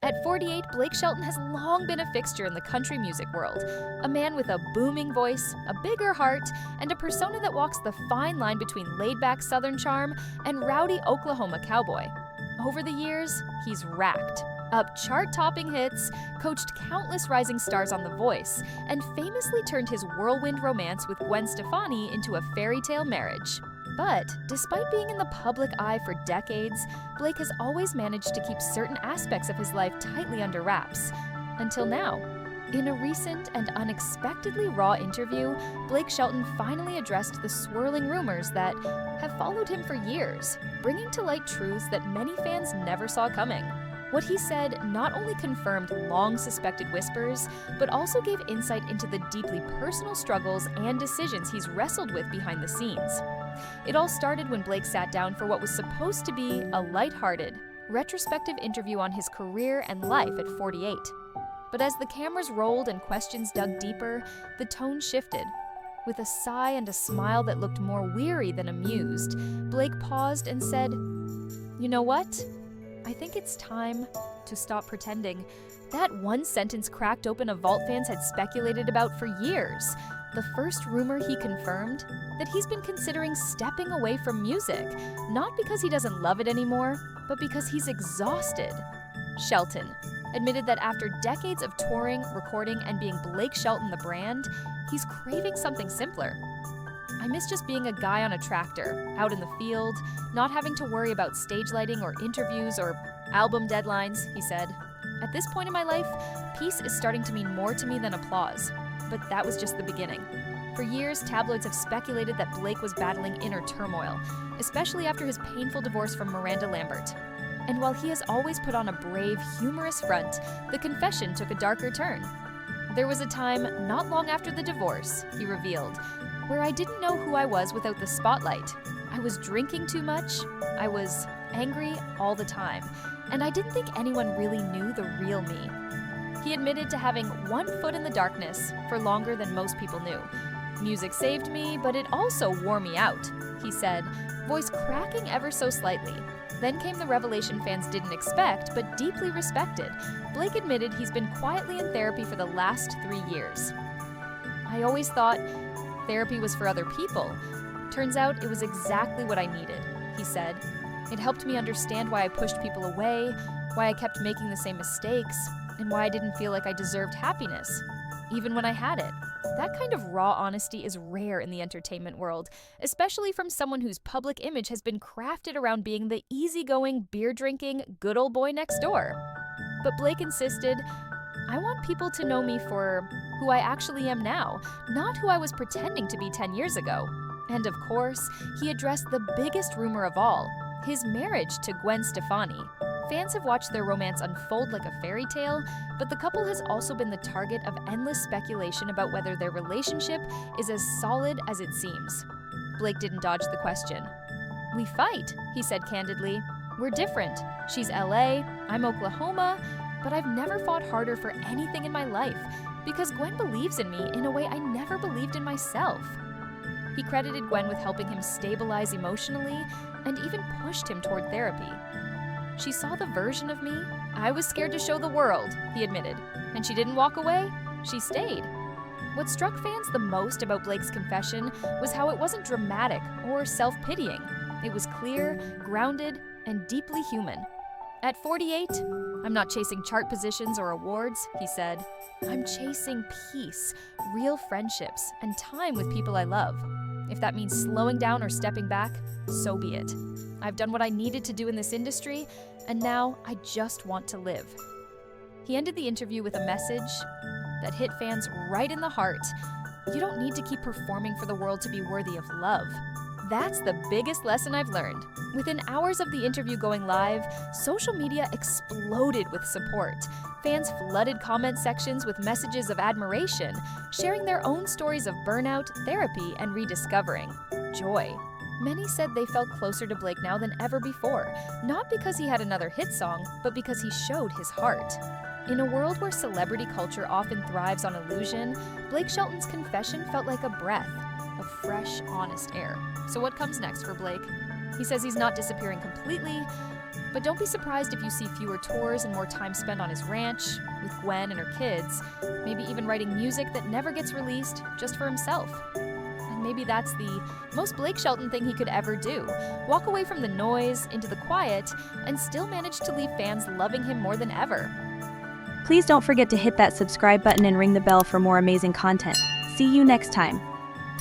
At 48, Blake Shelton has long been a fixture in the country music world. A man with a booming voice, a bigger heart, and a persona that walks the fine line between laid-back Southern charm and rowdy Oklahoma cowboy. Over the years, he's racked up chart-topping hits, coached countless rising stars on The Voice, and famously turned his whirlwind romance with Gwen Stefani into a fairy tale marriage. But despite being in the public eye for decades, Blake has always managed to keep certain aspects of his life tightly under wraps. Until now. In a recent and unexpectedly raw interview, Blake Shelton finally addressed the swirling rumors that have followed him for years, bringing to light truths that many fans never saw coming. What he said not only confirmed long-suspected whispers, but also gave insight into the deeply personal struggles and decisions he's wrestled with behind the scenes. It all started when Blake sat down for what was supposed to be a lighthearted, retrospective interview on his career and life at 48. But as the cameras rolled and questions dug deeper, the tone shifted. With a sigh and a smile that looked more weary than amused, Blake paused and said, "You know what? I think it's time to stop pretending." That one sentence cracked open a vault fans had speculated about for years. The first rumor he confirmed, that he's been considering stepping away from music, not because he doesn't love it anymore, but because he's exhausted. Shelton admitted that after decades of touring, recording, and being Blake Shelton the brand, he's craving something simpler. "I miss just being a guy on a tractor, out in the field, not having to worry about stage lighting or interviews or album deadlines," he said. "At this point in my life, peace is starting to mean more to me than applause." But that was just the beginning. For years, tabloids have speculated that Blake was battling inner turmoil, especially after his painful divorce from Miranda Lambert. And while he has always put on a brave, humorous front, the confession took a darker turn. "There was a time, not long after the divorce," he revealed, "where I didn't know who I was without the spotlight. I was drinking too much, I was angry all the time, and I didn't think anyone really knew the real me." He admitted to having one foot in the darkness for longer than most people knew. "Music saved me, but it also wore me out," he said, voice cracking ever so slightly. Then came the revelation fans didn't expect, but deeply respected. Blake admitted he's been quietly in therapy for the last 3 years. "I always thought therapy was for other people. Turns out it was exactly what I needed," he said. "It helped me understand why I pushed people away, why I kept making the same mistakes, and why I didn't feel like I deserved happiness, even when I had it." That kind of raw honesty is rare in the entertainment world, especially from someone whose public image has been crafted around being the easygoing, beer-drinking, good old boy next door. But Blake insisted, "I want people to know me for who I actually am now, not who I was pretending to be 10 years ago." And of course, he addressed the biggest rumor of all, his marriage to Gwen Stefani. Fans have watched their romance unfold like a fairy tale, but the couple has also been the target of endless speculation about whether their relationship is as solid as it seems. Blake didn't dodge the question. "We fight," he said candidly. "We're different. She's LA, I'm Oklahoma, but I've never fought harder for anything in my life because Gwen believes in me in a way I never believed in myself." He credited Gwen with helping him stabilize emotionally and even pushed him toward therapy. "She saw the version of me I was scared to show the world," he admitted. "And she didn't walk away, she stayed." What struck fans the most about Blake's confession was how it wasn't dramatic or self-pitying. It was clear, grounded, and deeply human. At 48, "I'm not chasing chart positions or awards," he said. "I'm chasing peace, real friendships, and time with people I love. If that means slowing down or stepping back, so be it. I've done what I needed to do in this industry, and now I just want to live." He ended the interview with a message that hit fans right in the heart. You don't need to keep performing for the world to be worthy of love. That's the biggest lesson I've learned. Within hours of the interview going live, social media exploded with support. Fans flooded comment sections with messages of admiration, sharing their own stories of burnout, therapy, and rediscovering joy. Many said they felt closer to Blake now than ever before, not because he had another hit song, but because he showed his heart. In a world where celebrity culture often thrives on illusion, Blake Shelton's confession felt like a breath of fresh, honest air. So what comes next for Blake? He says he's not disappearing completely, But don't be surprised if you see fewer tours and more time spent on his ranch, with Gwen and her kids, maybe even writing music that never gets released just for himself. And maybe that's the most Blake Shelton thing he could ever do: walk away from the noise, into the quiet, and still manage to leave fans loving him more than ever. Please don't forget to hit that subscribe button and ring the bell for more amazing content. See you next time.